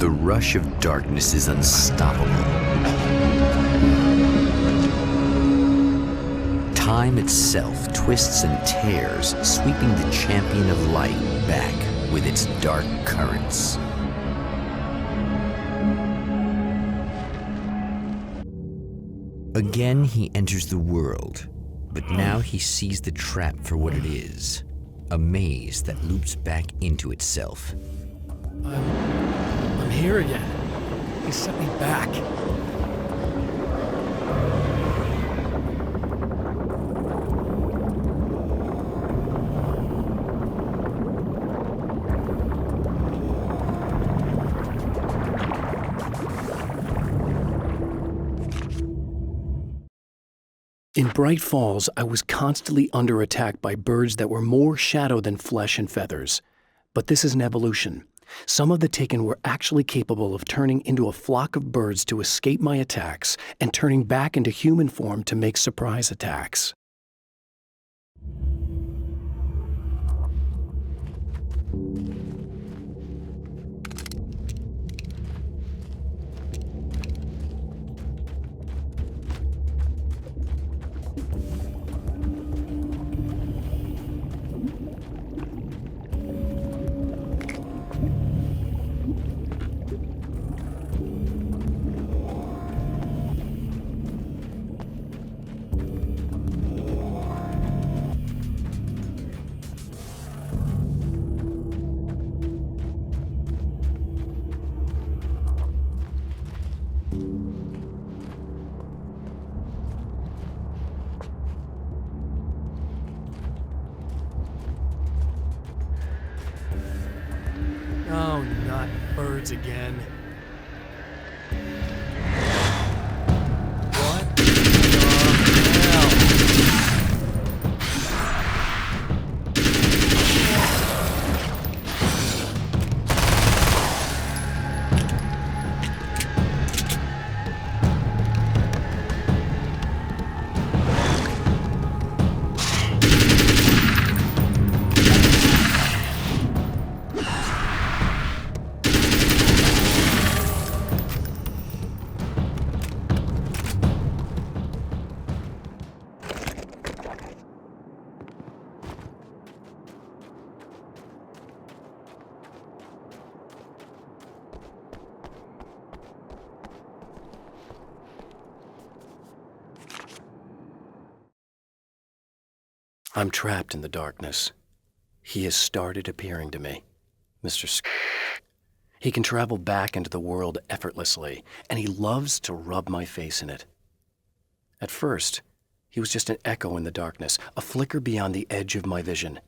The rush of darkness is unstoppable. Time itself twists and tears, sweeping the champion of light back with its dark currents. Again, he enters the world, but now he sees the trap for what it is, a maze that loops back into itself. I'm here again. He set me back. In Bright Falls, I was constantly under attack by birds that were more shadow than flesh and feathers. But this is an evolution. Some of the Taken were actually capable of turning into a flock of birds to escape my attacks and turning back into human form to make surprise attacks. Oh, not birds again. What the hell? I'm trapped in the darkness. He has started appearing to me, Mr. He can travel back into the world effortlessly, and he loves to rub my face in it. At first, he was just an echo in the darkness, a flicker beyond the edge of my vision.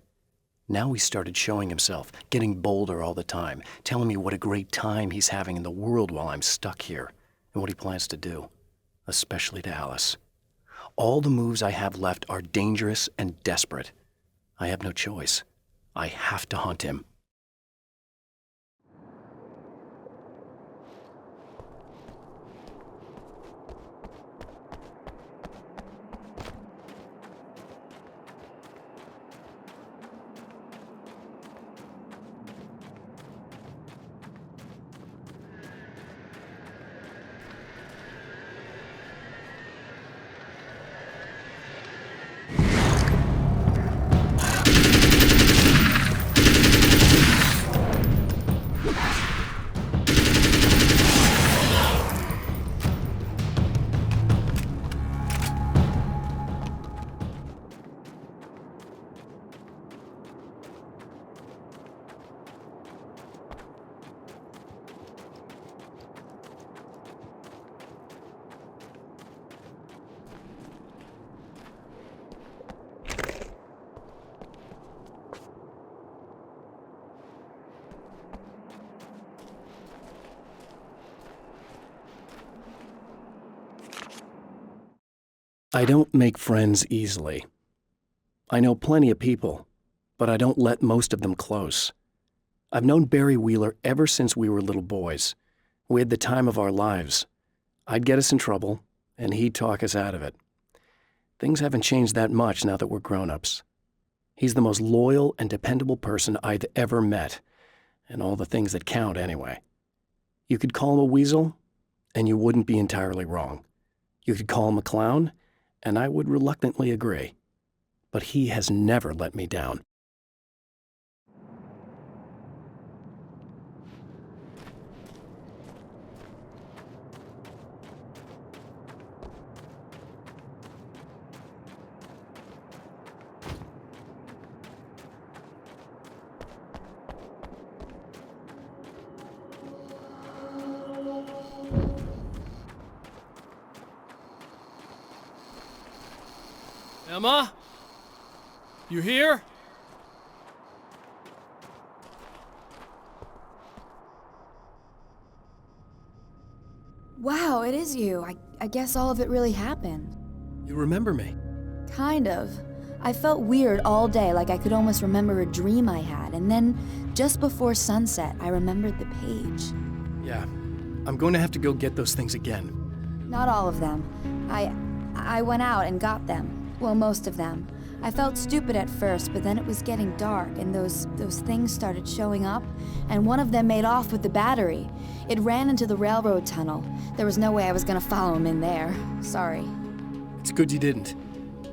Now he started showing himself, getting bolder all the time, telling me what a great time he's having in the world while I'm stuck here, and what he plans to do, especially to Alice. All the moves I have left are dangerous and desperate. I have no choice. I have to hunt him. I don't make friends easily. I know plenty of people, but I don't let most of them close. I've known Barry Wheeler ever since we were little boys. We had the time of our lives. I'd get us in trouble, and he'd talk us out of it. Things haven't changed that much now that we're grown-ups. He's the most loyal and dependable person I've ever met, and all the things that count anyway. You could call him a weasel, and you wouldn't be entirely wrong. You could call him a clown, and I would reluctantly agree. But he has never let me down. Emma? You here? Wow, it is you. I guess all of it really happened. You remember me? Kind of. I felt weird all day, like I could almost remember a dream I had, and then, just before sunset, I remembered the page. Yeah. I'm going to have to go get those things again. Not all of them. I went out and got them. Well, most of them. I felt stupid at first, but then it was getting dark, and those things started showing up, and one of them made off with the battery. It ran into the railroad tunnel. There was no way I was gonna follow him in there. Sorry. It's good you didn't.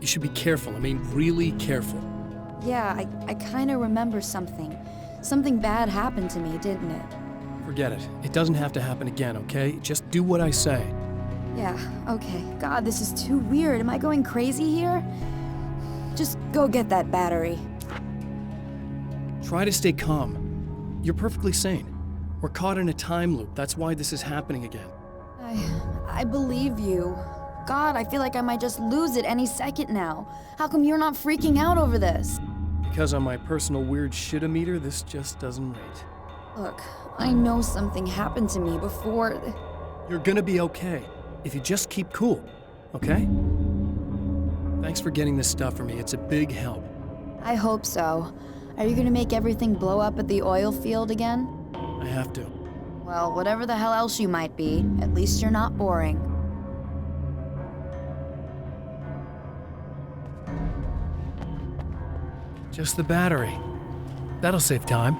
You should be careful. I mean, really careful. Yeah, I kinda remember something. Something bad happened to me, didn't it? Forget it. It doesn't have to happen again, okay? Just do what I say. Yeah, okay. God, this is too weird. Am I going crazy here? Just go get that battery. Try to stay calm. You're perfectly sane. We're caught in a time loop. That's why this is happening again. I believe you. God, I feel like I might just lose it any second now. How come you're not freaking out over this? Because on my personal weird shit-o-meter, this just doesn't rate. Look, I know something happened to me before. You're gonna be okay, if you just keep cool, okay? Thanks for getting this stuff for me. It's a big help. I hope so. Are you gonna make everything blow up at the oil field again? I have to. Well, whatever the hell else you might be, at least you're not boring. Just the battery. That'll save time.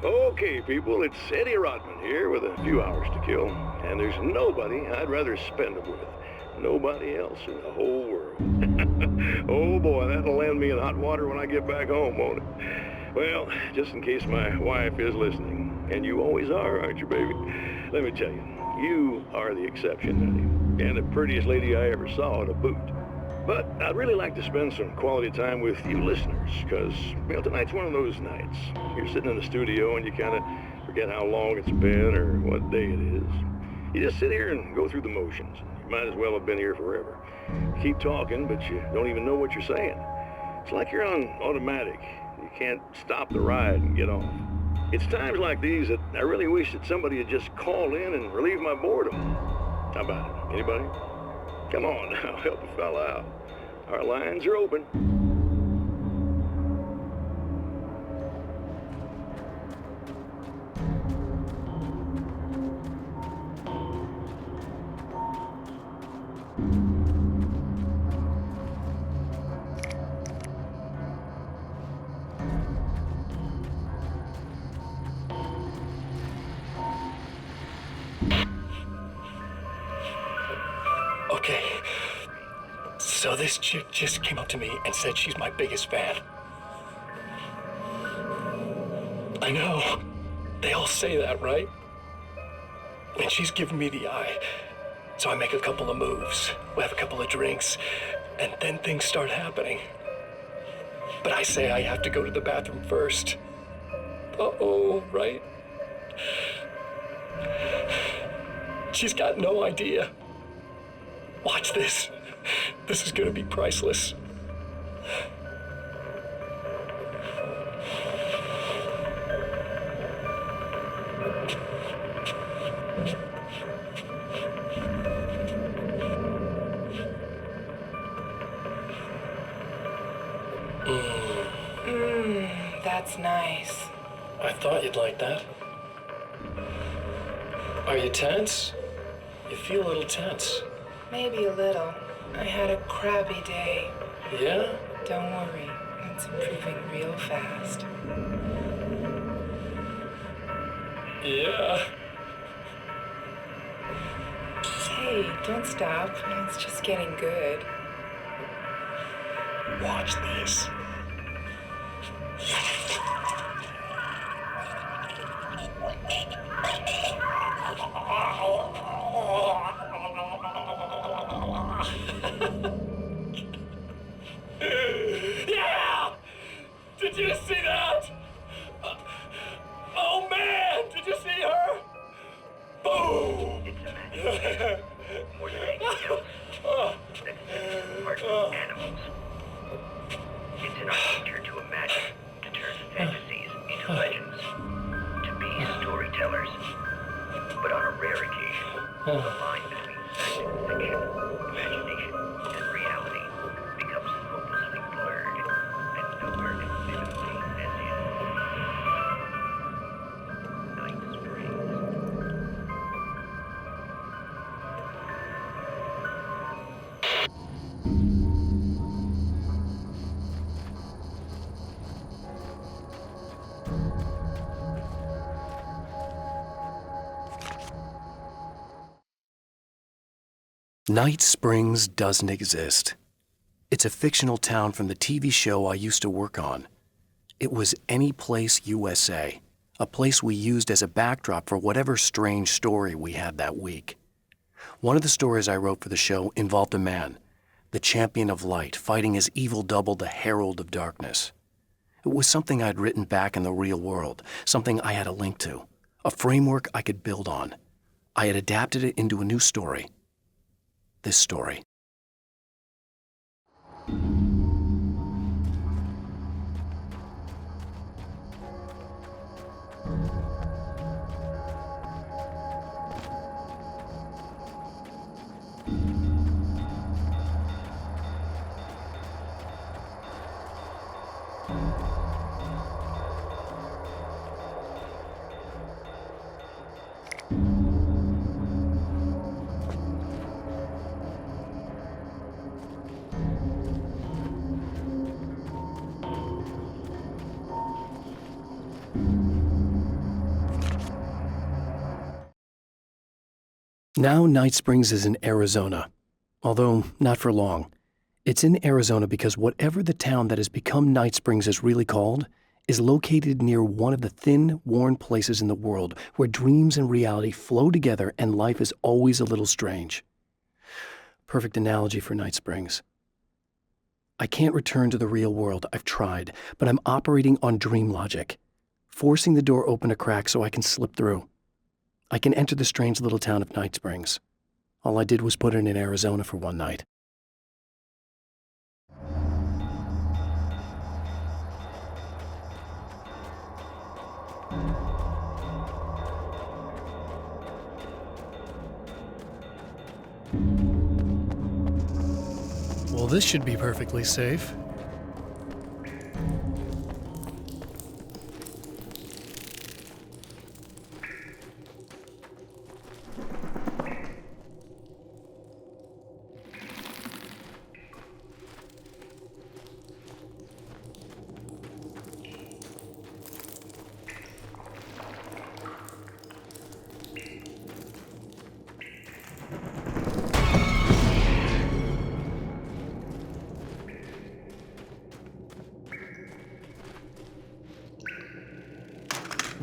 Okay, people, it's Eddie Rodman here with a few hours to kill, and there's nobody I'd rather spend them with. Nobody else in the whole world. Oh boy, that'll land me in hot water when I get back home, won't it? Well, just in case my wife is listening, and you always are, aren't you, baby? Let me tell you, you are the exception, Eddie, and the prettiest lady I ever saw to boot. But I'd really like to spend some quality time with you listeners, because, well, tonight's one of those nights. You're sitting in the studio and you kind of forget how long it's been or what day it is. You just sit here and go through the motions. You might as well have been here forever. You keep talking, but you don't even know what you're saying. It's like you're on automatic. You can't stop the ride and get off. It's times like these that I really wish that somebody would just call in and relieve my boredom. How about it? Anybody? Come on now, help a fella out. Our lines are open. Okay. So this chick just came up to me and said she's my biggest fan. I know. They all say that, right? And she's giving me the eye. So I make a couple of moves. We have a couple of drinks. And then things start happening. But I say I have to go to the bathroom first. Uh-oh, right? She's got no idea. Watch this. This is gonna be priceless. That's nice. I thought you'd like that. Are you tense? You feel a little tense. Maybe a little. I had a crappy day. Yeah? Don't worry, it's improving real fast. Yeah. Hey, don't stop. It's just getting good. Watch this. Yeah! Did you see that? Oh man! Did you see her? Boom! More than anything else, that sets apart animals. It's in our nature to imagine, to turn fantasies into legends, to be storytellers. But on a rare occasion, the line between fact and fiction, imagination and reality becomes hopelessly blurred, and nowhere as vividly as in Night Springs. Night Springs doesn't exist. It's a fictional town from the TV show I used to work on. It was Any Place USA, a place we used as a backdrop for whatever strange story we had that week. One of the stories I wrote for the show involved a man, the champion of light, fighting his evil double, the Herald of Darkness. It was something I'd written back in the real world, something I had a link to, a framework I could build on. I had adapted it into a new story. This story. Now Night Springs is in Arizona, although not for long. It's in Arizona because whatever the town that has become Night Springs is really called is located near one of the thin, worn places in the world where dreams and reality flow together and life is always a little strange. Perfect analogy for Night Springs. I can't return to the real world. I've tried, but I'm operating on dream logic, forcing the door open a crack so I can slip through. I can enter the strange little town of Night Springs. All I did was put it in Arizona for one night. Well, this should be perfectly safe.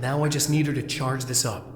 Now I just need her to charge this up.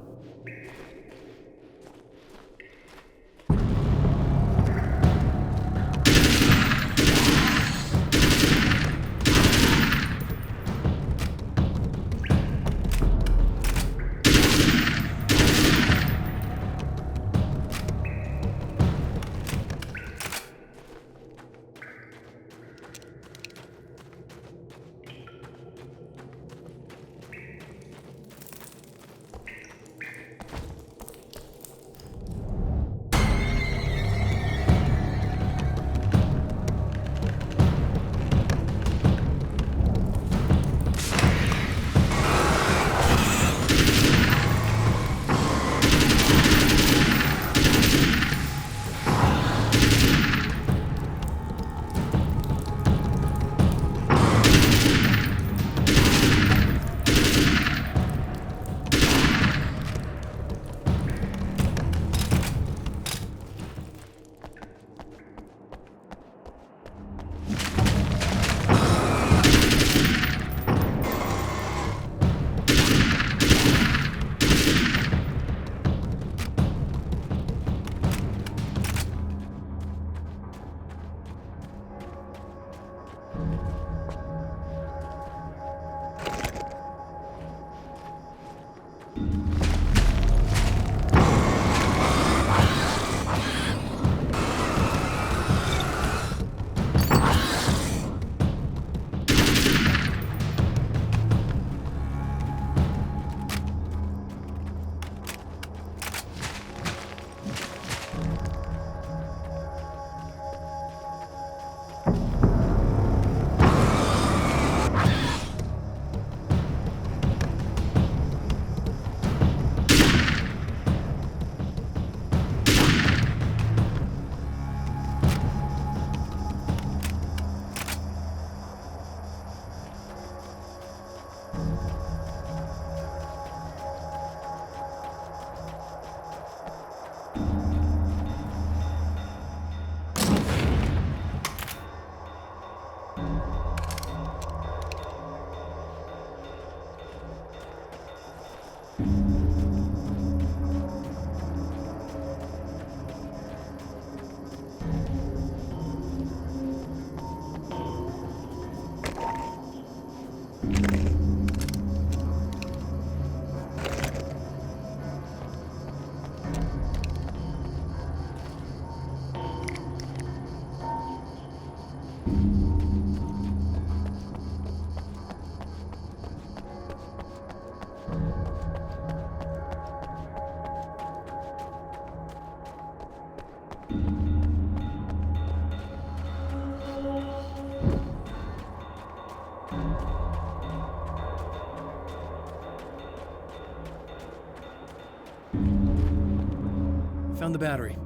Found the battery.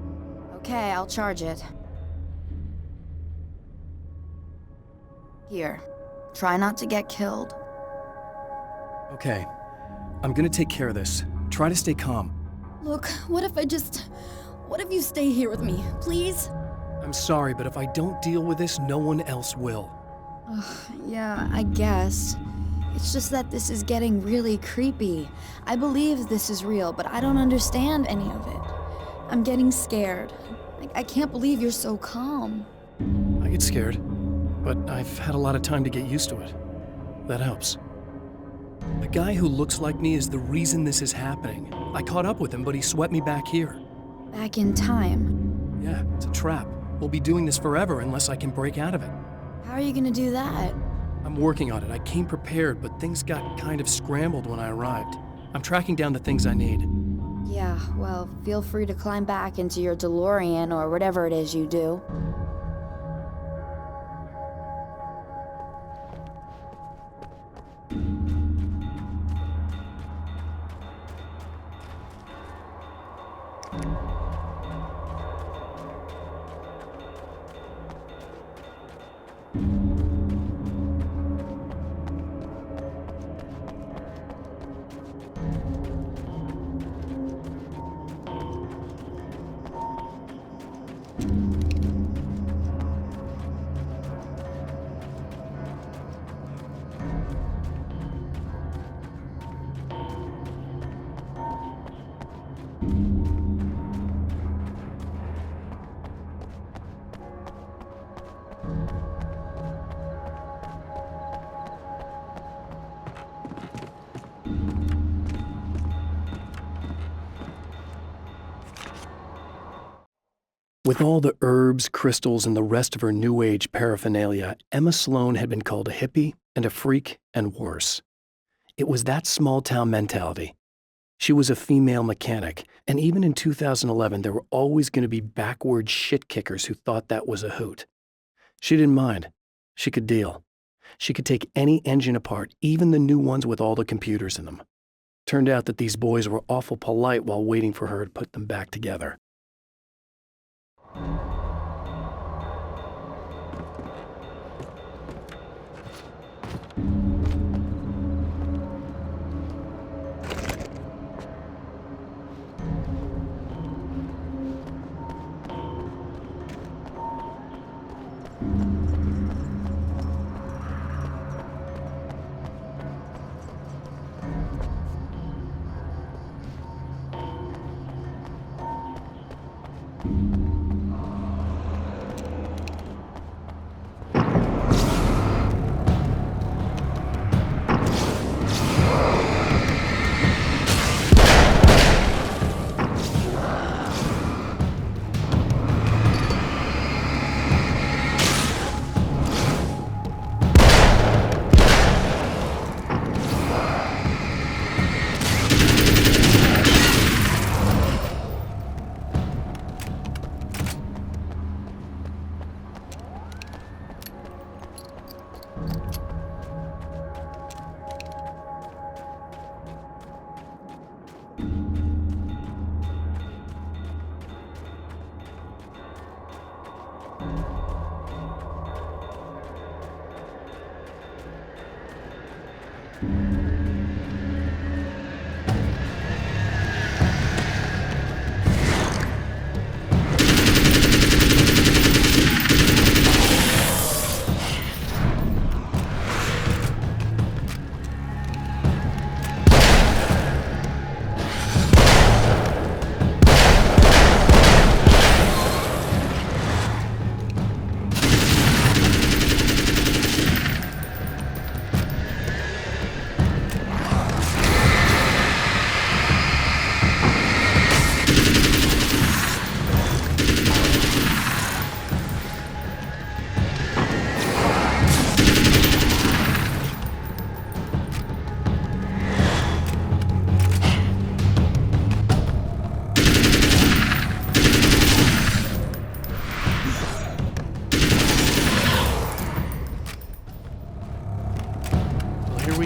Okay, I'll charge it. Here. Try not to get killed. Okay. I'm gonna take care of this. Try to stay calm. Look, what if you stay here with me, please? I'm sorry, but if I don't deal with this, no one else will. Yeah, I guess. It's just that this is getting really creepy. I believe this is real, but I don't understand any of it. I'm getting scared. I can't believe you're so calm. I get scared, but I've had a lot of time to get used to it. That helps. The guy who looks like me is the reason this is happening. I caught up with him, but he swept me back here. Back in time. Yeah, it's a trap. We'll be doing this forever unless I can break out of it. How are you gonna do that? I'm working on it. I came prepared, but things got kind of scrambled when I arrived. I'm tracking down the things I need. Yeah, well, feel free to climb back into your DeLorean or whatever it is you do. With all the herbs, crystals, and the rest of her New Age paraphernalia, Emma Sloan had been called a hippie and a freak and worse. It was that small-town mentality. She was a female mechanic, and even in 2011, there were always going to be backward shit-kickers who thought that was a hoot. She didn't mind. She could deal. She could take any engine apart, even the new ones with all the computers in them. Turned out that these boys were awful polite while waiting for her to put them back together.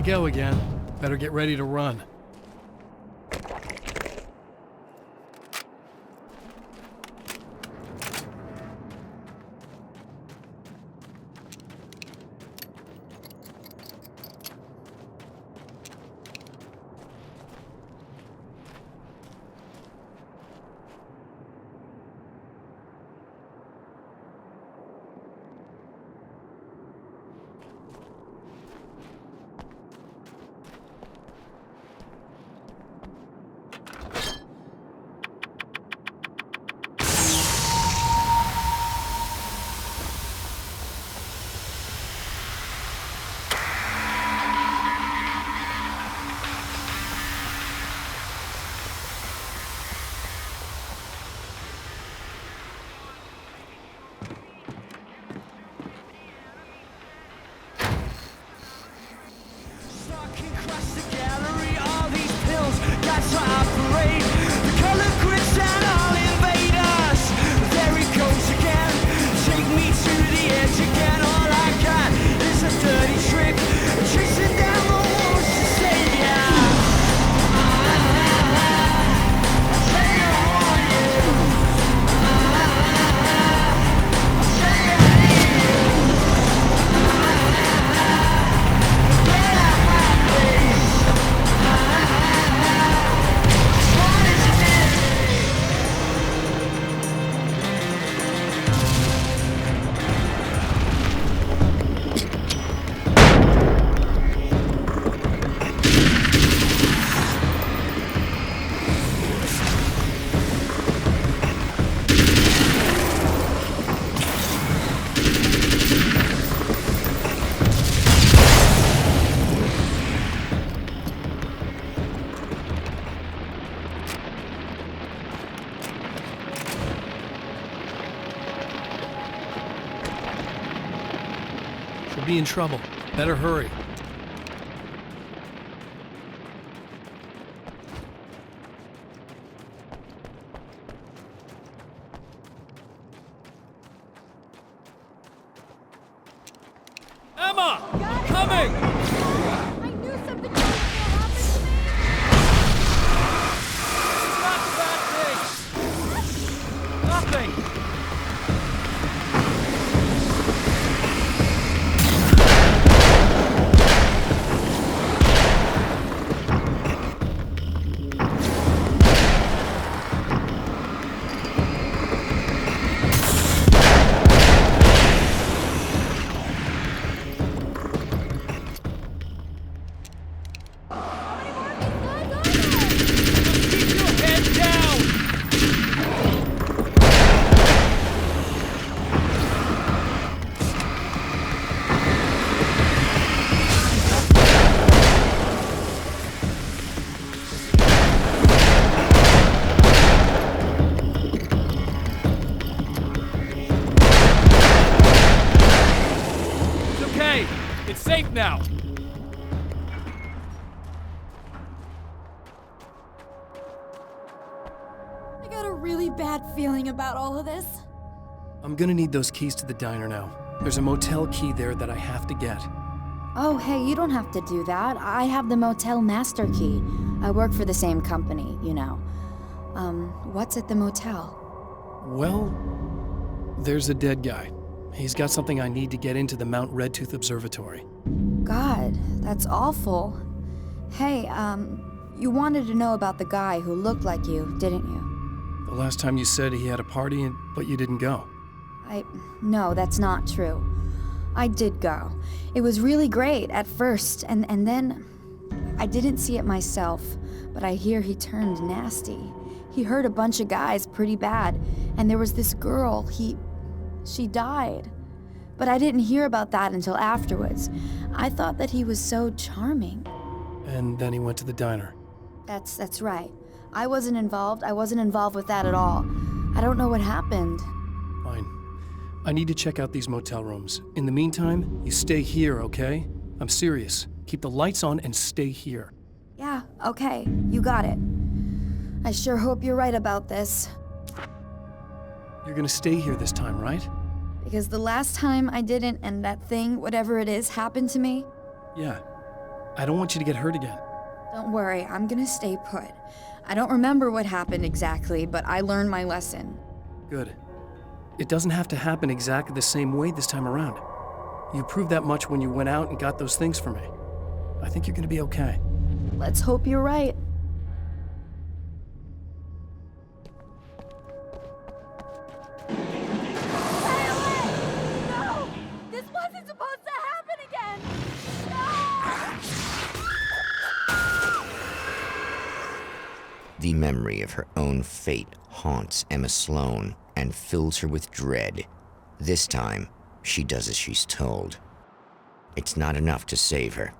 go again. Better get ready to run. She'll be in trouble. Better hurry. Emma! I'm coming! I knew something was going to happen to me! It's not a bad thing! Nothing! It's safe now! I got a really bad feeling about all of this. I'm gonna need those keys to the diner now. There's a motel key there that I have to get. Oh, hey, you don't have to do that. I have the motel master key. I work for the same company, you know. What's at the motel? Well, there's a dead guy. He's got something I need to get into the Mount Redtooth Observatory. God, that's awful. Hey, you wanted to know about the guy who looked like you, didn't you? The last time you said he had a party, but you didn't go. No, that's not true. I did go. It was really great at first, and then I didn't see it myself, but I hear he turned nasty. He hurt a bunch of guys pretty bad, and there was this girl, she died. But I didn't hear about that until afterwards. I thought that he was so charming. And then he went to the diner. That's right. I wasn't involved. I wasn't involved with that at all. I don't know what happened. Fine. I need to check out these motel rooms. In the meantime, you stay here, okay? I'm serious. Keep the lights on and stay here. Yeah, okay. You got it. I sure hope you're right about this. You're gonna stay here this time, right? Because the last time I didn't, and that thing, whatever it is, happened to me. Yeah. I don't want you to get hurt again. Don't worry, I'm gonna stay put. I don't remember what happened exactly, but I learned my lesson. Good. It doesn't have to happen exactly the same way this time around. You proved that much when you went out and got those things for me. I think you're gonna be okay. Let's hope you're right. Stay away! No! This wasn't supposed to happen again! No! The memory of her own fate haunts Emma Sloan and fills her with dread. This time, she does as she's told. It's not enough to save her.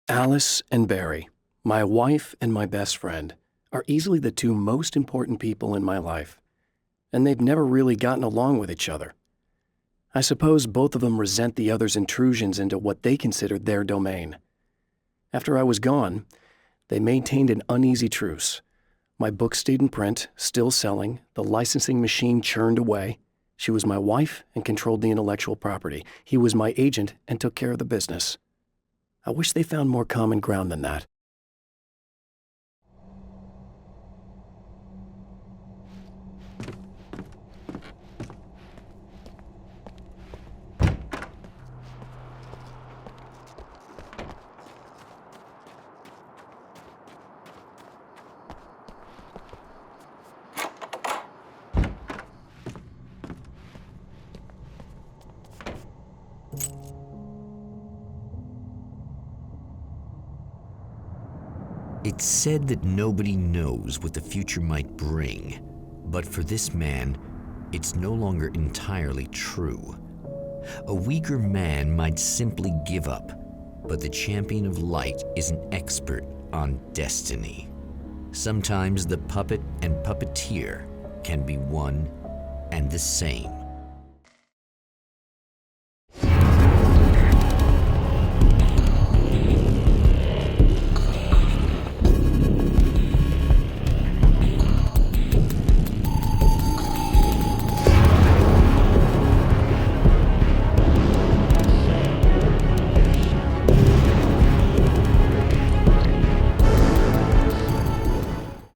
Alice and Barry, my wife and my best friend, are easily the two most important people in my life, and they've never really gotten along with each other. I suppose both of them resent the other's intrusions into what they considered their domain. After I was gone, they maintained an uneasy truce. My book stayed in print, still selling, the licensing machine churned away. She was my wife and controlled the intellectual property. He was my agent and took care of the business. I wish they found more common ground than that. It's said that nobody knows what the future might bring, but for this man, it's no longer entirely true. A weaker man might simply give up, but the champion of light is an expert on destiny. Sometimes the puppet and puppeteer can be one and the same.